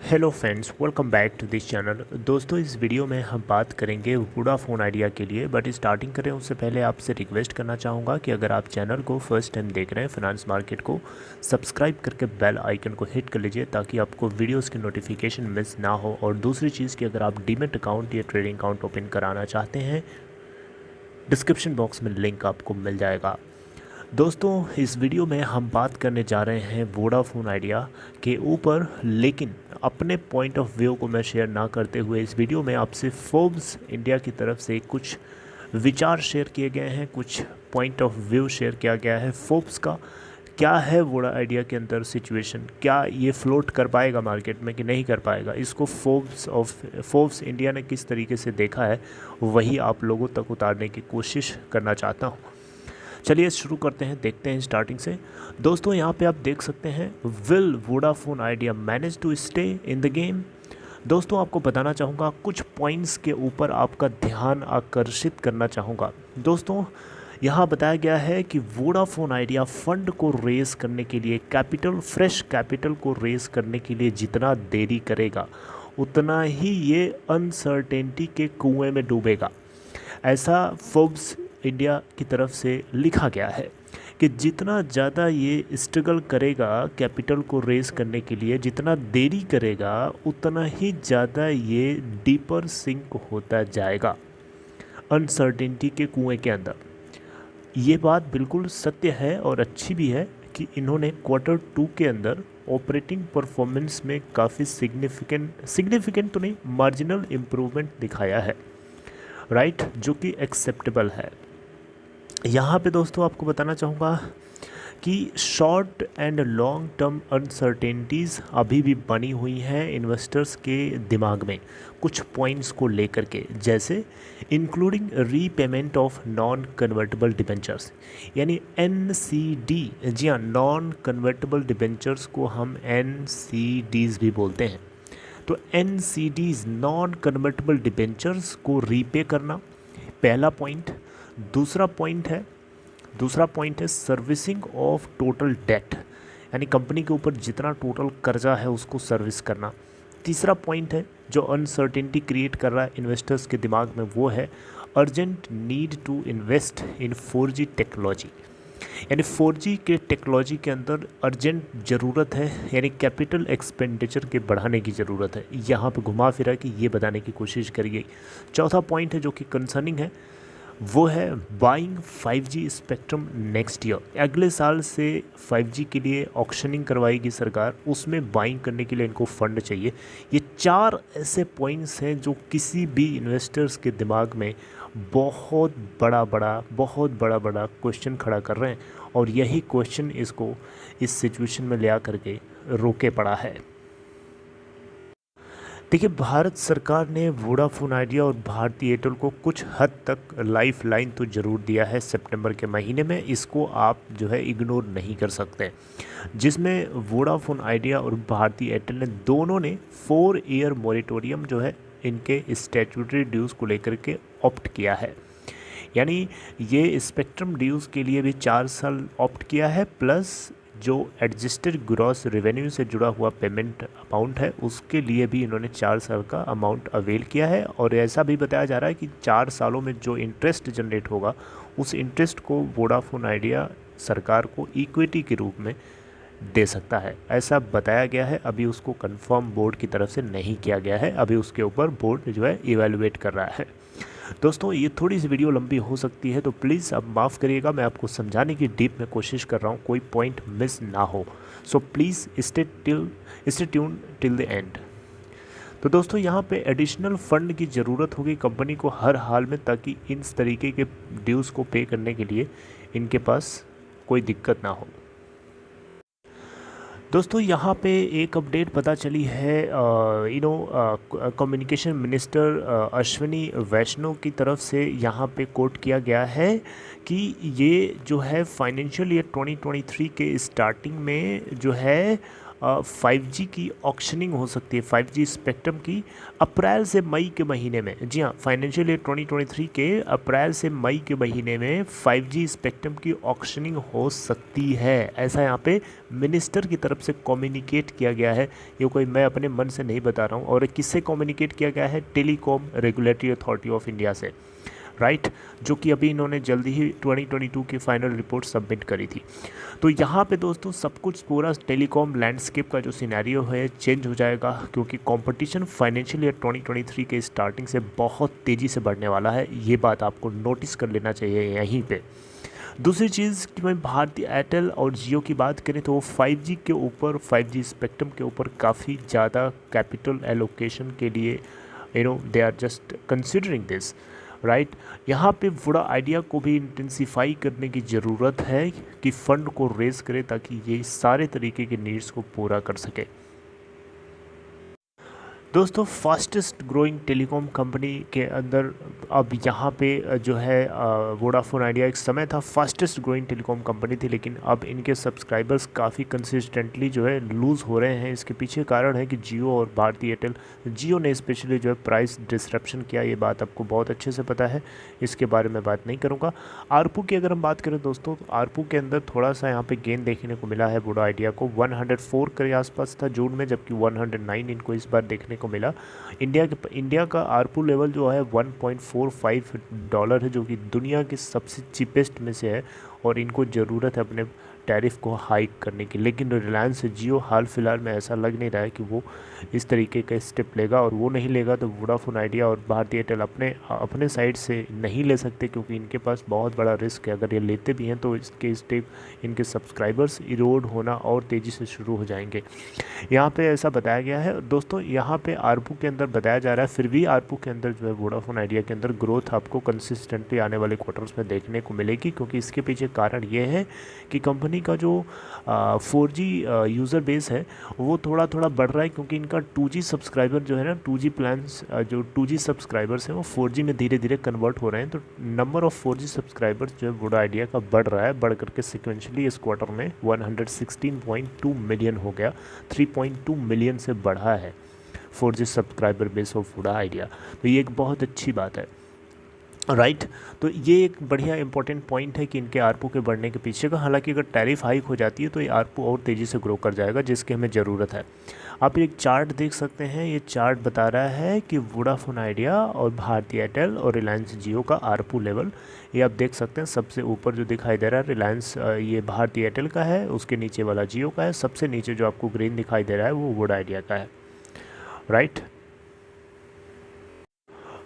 Hello friends, welcome back to this channel. दोस्तों, इस video में हम बात करेंगे वोडाफोन आइडिया के लिए। बट स्टार्टिंग करें उससे पहले आपसे रिक्वेस्ट करना चाहूँगा कि अगर आप चैनल को फर्स्ट टाइम देख रहे हैं फाइनेंस मार्केट को, सब्सक्राइब करके बेल आइकन को हिट कर लीजिए ताकि आपको वीडियोस की नोटिफिकेशन मिस ना हो। और दूसरी चीज़ कि अगर आप डीमेट अकाउंट या ट्रेडिंग अकाउंट ओपन कराना चाहते हैं, डिस्क्रिप्शन बॉक्स में लिंक आपको मिल जाएगा। दोस्तों, इस वीडियो में हम बात करने जा रहे हैं वोडाफोन आइडिया के ऊपर, लेकिन अपने पॉइंट ऑफ व्यू को मैं शेयर ना करते हुए इस वीडियो में आपसे फोर्ब्स इंडिया की तरफ से कुछ विचार शेयर किए गए हैं, कुछ पॉइंट ऑफ व्यू शेयर किया गया है फोर्ब्स का। क्या है वोडा आइडिया के अंदर सिचुएशन, क्या ये फ्लोट कर पाएगा मार्केट में कि नहीं कर पाएगा, इसको फोर्ब्स इंडिया ने किस तरीके से देखा है वही आप लोगों तक उतारने की कोशिश करना चाहता हूँ। चलिए शुरू करते हैं, देखते हैं स्टार्टिंग से। दोस्तों, यहाँ पे आप देख सकते हैं, will Vodafone Idea manage to stay in the game. दोस्तों, आपको बताना चाहूँगा, कुछ पॉइंट्स के ऊपर आपका ध्यान आकर्षित करना चाहूँगा। दोस्तों, यहाँ बताया गया है कि वोडाफोन आइडिया फंड को रेस करने के लिए, फ्रेश कैपिटल को रेस करने के लिए जितना देरी करेगा उतना ही ये अनसर्टेनिटी के कुएं में डूबेगा। ऐसा फोर्ब्स इंडिया की तरफ से लिखा गया है कि जितना ज़्यादा ये स्ट्रगल करेगा कैपिटल को रेस करने के लिए, जितना देरी करेगा उतना ही ज़्यादा ये डीपर सिंक होता जाएगा अनसर्टेनिटी के कुएं के अंदर। ये बात बिल्कुल सत्य है और अच्छी भी है कि इन्होंने Q2 के अंदर ऑपरेटिंग परफॉर्मेंस में काफ़ी सिग्निफिकेंट तो नहीं, मार्जिनल इम्प्रूवमेंट दिखाया है, राइट, जो कि एक्सेप्टेबल है। यहाँ पे दोस्तों आपको बताना चाहूँगा कि short and long term uncertainties अभी भी बनी हुई हैं इन्वेस्टर्स के दिमाग में कुछ पॉइंट्स को लेकर के, जैसे including repayment of non convertible debentures, यानी NCD। जी हाँ, नॉन कन्वर्टेबल डिबेंचर्स को हम NCDs भी बोलते हैं। तो NCDs, नॉन कन्वर्टेबल डिबेंचर्स को रीपे करना, पहला पॉइंट। दूसरा पॉइंट है सर्विसिंग ऑफ टोटल डेट, यानी कंपनी के ऊपर जितना टोटल कर्जा है उसको सर्विस करना। तीसरा पॉइंट है जो अनसर्टेनिटी क्रिएट कर रहा है इन्वेस्टर्स के दिमाग में, वो है urgent need to invest in 4G technology, यानी 4G के टेक्नोलॉजी के अंदर अर्जेंट ज़रूरत है, यानी कैपिटल एक्सपेंडिचर के बढ़ाने की ज़रूरत है। यहाँ पे घुमा फिरा कि ये बताने की कोशिश करी गई। चौथा पॉइंट है जो कि कंसर्निंग है, वो है buying 5G spectrum next year. अगले साल से 5G के लिए ऑक्शनिंग करवाएगी सरकार, उसमें बाइंग करने के लिए इनको फंड चाहिए। ये 4 ऐसे पॉइंट्स हैं जो किसी भी इन्वेस्टर्स के दिमाग में बहुत बड़ा क्वेश्चन खड़ा कर रहे हैं, और यही क्वेश्चन इसको इस सिचुएशन में ले आकर के रोके पड़ा है। देखिए, भारत सरकार ने वोडाफोन आइडिया और भारती एयरटेल को कुछ हद तक लाइफ लाइन तो ज़रूर दिया है सितंबर के महीने में, इसको आप जो है इग्नोर नहीं कर सकते, जिसमें वोडाफोन आइडिया और भारती एयरटेल ने दोनों ने 4 ईयर मॉरेटोरियम जो है इनके स्टैट्यूटरी ड्यूज़ को लेकर के ऑप्ट किया है। यानी ये स्पेक्ट्रम ड्यूज़ के लिए भी 4 साल ऑप्ट किया है, प्लस जो एडजस्टेड ग्रॉस रेवेन्यू से जुड़ा हुआ पेमेंट अमाउंट है उसके लिए भी इन्होंने 4 साल का अमाउंट अवेल किया है। और ऐसा भी बताया जा रहा है कि 4 सालों में जो इंटरेस्ट जनरेट होगा उस इंटरेस्ट को वोडाफोन आइडिया सरकार को इक्विटी के रूप में दे सकता है, ऐसा बताया गया है। अभी उसको कंफर्म बोर्ड की तरफ से नहीं किया गया है, अभी उसके ऊपर बोर्ड जो है इवेलुएट कर रहा है। दोस्तों, ये थोड़ी सी वीडियो लंबी हो सकती है तो प्लीज़ आप माफ़ करिएगा, मैं आपको समझाने की डीप में कोशिश कर रहा हूँ, कोई पॉइंट मिस ना हो। So please stay tune till the end. तो दोस्तों, यहाँ पे एडिशनल फंड की ज़रूरत होगी कंपनी को हर हाल में, ताकि इस तरीके के ड्यूज़ को पे करने के लिए इनके पास कोई दिक्कत ना हो। दोस्तों, यहाँ पे एक अपडेट पता चली है, कम्युनिकेशन मिनिस्टर अश्विनी वैष्णव की तरफ से यहाँ पे कोट किया गया है कि ये जो है फाइनेंशियल ईयर 2023 के स्टार्टिंग में जो है 5G की ऑक्शनिंग हो सकती है, 5G स्पेक्ट्रम की अप्रैल से मई के महीने में। जी हाँ, फाइनेंशियल ईयर 2023 के अप्रैल से मई के महीने में 5G स्पेक्ट्रम की ऑक्शनिंग हो सकती है, ऐसा यहाँ पे मिनिस्टर की तरफ से कम्युनिकेट किया गया है। ये कोई मैं अपने मन से नहीं बता रहा हूँ। और किससे कम्युनिकेट किया गया है? Telecom regulatory authority of India से, राइट, जो कि अभी इन्होंने जल्दी ही 2022 की फाइनल रिपोर्ट सबमिट करी थी। तो यहाँ पे दोस्तों सब कुछ पूरा टेलीकॉम लैंडस्केप का जो सिनेरियो है चेंज हो जाएगा, क्योंकि कंपटीशन फाइनेंशियल ईयर 2023 के स्टार्टिंग से बहुत तेज़ी से बढ़ने वाला है। ये बात आपको नोटिस कर लेना चाहिए यहीं पे। दूसरी चीज़ कि मैं भारती एयरटेल और जियो की बात करें तो वो 5G के ऊपर, 5G स्पेक्ट्रम के ऊपर काफ़ी ज़्यादा कैपिटल एलोकेशन के लिए they are just considering this, right. यहाँ पे वोडा आइडिया को भी इंटेंसिफाई करने की ज़रूरत है कि फ़ंड को रेज़ करे ताकि ये सारे तरीके के नीड्स को पूरा कर सके। दोस्तों फास्टेस्ट ग्रोइंग टेलीकॉम कंपनी के अंदर अब यहाँ पे जो है वोडाफोन आइडिया एक समय था फास्टेस्ट ग्रोइंग टेलीकॉम कंपनी थी, लेकिन अब इनके सब्सक्राइबर्स काफ़ी कंसिस्टेंटली जो है लूज़ हो रहे हैं। इसके पीछे कारण है कि जियो और भारती एयरटेल, जियो ने स्पेशली जो है प्राइस डिसरप्शन किया, ये बात आपको बहुत अच्छे से पता है, इसके बारे में बात नहीं करूँगा। आरपू की अगर हम बात करें दोस्तों, तो आरपू के अंदर थोड़ा सा यहाँ पे गेन देखने को मिला है वोडा आइडिया को। 104 के आसपास था जून में, जबकि 109 इनको इस बार देखने को मिला। इंडिया का आरपू लेवल जो है $1.45 है, जो कि दुनिया की सबसे चीपेस्ट में से है, और इनको ज़रूरत है अपने टैरिफ को हाइक करने की। लेकिन रिलायंस जियो हाल फिलहाल में ऐसा लग नहीं रहा है कि वो इस तरीके का स्टेप लेगा, और वो नहीं लेगा तो वोडाफोन आइडिया और भारती एयरटेल अपने साइड से नहीं ले सकते, क्योंकि इनके पास बहुत बड़ा रिस्क है। अगर ये लेते भी हैं तो इसके स्टेप, इनके सब्सक्राइबर्स इरोड होना और तेज़ी से शुरू हो जाएंगे। यहाँ पे ऐसा बताया गया है दोस्तों। यहाँ पे आरपू के अंदर बताया जा रहा है, फिर भी आरपू के अंदर जो है वोडाफोन आइडिया के अंदर ग्रोथ आपको कंसिस्टेंटली आने वाले क्वार्टर्स में देखने को मिलेगी, क्योंकि इसके पीछे कारण ये है कि कंपनी का जो 4G यूज़र बेस है वो थोड़ा थोड़ा बढ़ रहा है, क्योंकि इनका 2G सब्सक्राइबर जो है ना, 2G प्लान्स, जो 2G सब्सक्राइबर्स हैं वो 4G में धीरे धीरे कन्वर्ट हो रहे हैं। तो नंबर ऑफ़ 4G सब्सक्राइबर्स जो है वोडा आइडिया का बढ़ रहा है, बढ़ करके सिक्वेंशली इस क्वार्टर में 116.2 मिलियन हो गया, 3.2 मिलियन से बढ़ा है 4G subscriber base of Voda idea. तो ये एक बहुत अच्छी बात है, राइट। तो ये एक बढ़िया इंपॉर्टेंट पॉइंट है कि इनके आरपू के बढ़ने के पीछे का। हालांकि अगर टैरिफ हाइक हो जाती है तो ये आरपू और तेज़ी से ग्रो कर जाएगा, जिसकी हमें ज़रूरत है। आप एक चार्ट देख सकते हैं, ये चार्ट बता रहा है कि वोडाफोन आइडिया और भारती एयरटेल और रिलायंस जियो का आरपू लेवल, ये आप देख सकते हैं। सबसे ऊपर जो दिखाई दे रहा है रिलायंस, ये भारती एयरटेल का है, उसके नीचे वाला जियो का है, सबसे नीचे जो आपको ग्रीन दिखाई दे रहा है वो वोडा आइडिया का है, राइट।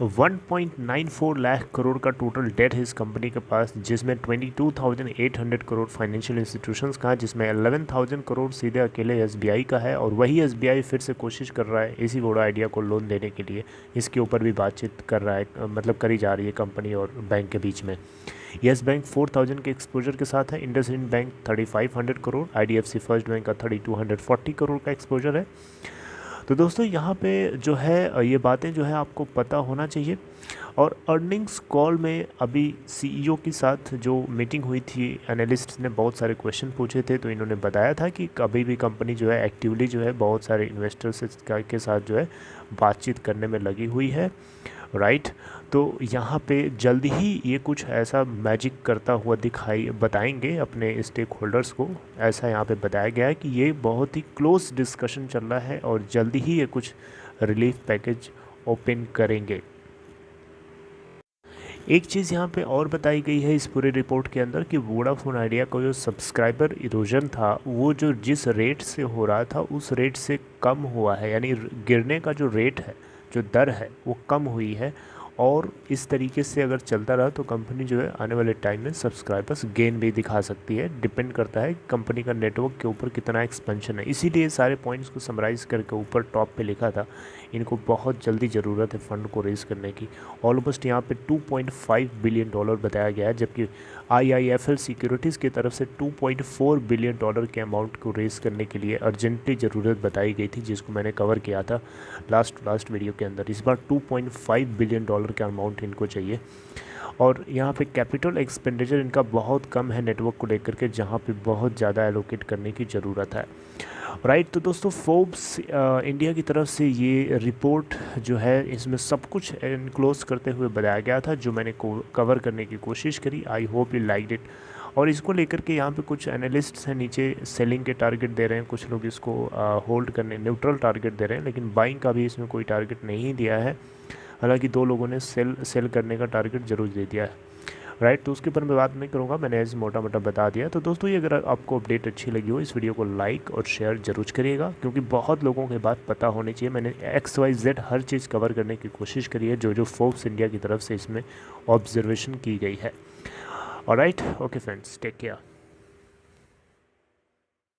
1.94 लाख करोड़ का टोटल डेट है इस कंपनी के पास, जिसमें 22,800 करोड़ फाइनेंशियल इंस्टीट्यूशंस का है, जिसमें 11,000 करोड़ सीधे अकेले एसबीआई का है। और वही एसबीआई फिर से कोशिश कर रहा है इसी वोडा आइडिया को लोन देने के लिए। इसके ऊपर भी बातचीत कर रहा है, मतलब करी जा रही है कंपनी और बैंक के बीच में। येस बैंक 4,000 के एक्सपोजर के साथ है, IndusInd bank 3,500 crore, IDFC first bank का 3,240 करोड़ का एक्सपोजर है। तो दोस्तों यहाँ पे जो है ये बातें जो है आपको पता होना चाहिए। और अर्निंग्स कॉल में अभी सीईओ के साथ जो मीटिंग हुई थी, एनालिस्ट ने बहुत सारे क्वेश्चन पूछे थे, तो इन्होंने बताया था कि अभी भी कंपनी जो है एक्टिवली जो है बहुत सारे इन्वेस्टर्स के साथ जो है बातचीत करने में लगी हुई है, राइट। तो यहाँ पे जल्दी ही ये कुछ ऐसा मैजिक करता हुआ बताएंगे अपने स्टेक होल्डर्स को। ऐसा यहाँ पे बताया गया है कि ये बहुत ही क्लोज डिस्कशन चल रहा है और जल्दी ही ये कुछ रिलीफ पैकेज ओपन करेंगे। एक चीज़ यहाँ पे और बताई गई है इस पूरे रिपोर्ट के अंदर कि वोडाफोन आइडिया का जो सब्सक्राइबर इरोजन था वो जो जिस रेट से हो रहा था उस रेट से कम हुआ है, यानी गिरने का जो रेट है, जो दर है वो कम हुई है। और इस तरीके से अगर चलता रहा तो कंपनी जो है आने वाले टाइम में सब्सक्राइबर्स गेन भी दिखा सकती है। डिपेंड करता है कंपनी का नेटवर्क के ऊपर कितना एक्सपेंशन है। इसीलिए सारे पॉइंट्स को समराइज़ करके ऊपर टॉप पे लिखा था, इनको बहुत जल्दी ज़रूरत है फंड को रेज़ करने की। ऑलमोस्ट यहाँ पे $2.5 बिलियन बताया गया है, जबकि IIFL सिक्योरिटीज़ की तरफ से $2.4 बिलियन के अमाउंट को रेज़ करने के लिए अर्जेंटली ज़रूरत बताई गई थी, जिसको मैंने कवर किया था लास्ट वीडियो के अंदर। इस बार $2.5 बिलियन का अमाउंट इनको चाहिए। और यहाँ पे कैपिटल एक्सपेंडिचर इनका बहुत कम है नेटवर्क को लेकर के, जहाँ पे बहुत ज़्यादा एलोकेट करने की ज़रूरत है। राइट, तो दोस्तों फोर्ब्स इंडिया की तरफ से ये रिपोर्ट जो है इसमें सब कुछ इनक्लोज करते हुए बताया गया था, जो मैंने कवर करने की कोशिश करी। I hope you like it. और इसको लेकर के यहाँ पे कुछ एनालिस्ट्स हैं नीचे सेलिंग के टारगेट दे रहे हैं, कुछ लोग इसको होल्ड करने न्यूट्रल टारगेट दे रहे हैं, लेकिन बाइंग का भी इसमें कोई टारगेट नहीं दिया है। हालांकि 2 लोगों ने सेल करने का टारगेट ज़रूर दे दिया है। राइट, तो उसके ऊपर मैं बात नहीं करूँगा, मैंने ऐसे मोटा मोटा बता दिया। तो दोस्तों ये अगर आपको अपडेट अच्छी लगी हो, इस वीडियो को लाइक और शेयर जरूर करिएगा, क्योंकि बहुत लोगों के बात पता होनी चाहिए। मैंने XYZ हर चीज़ कवर करने की कोशिश करी है, जो फोर्ब्स इंडिया की तरफ से इसमें ऑब्जर्वेशन की गई है। Alright, okay friends, take care.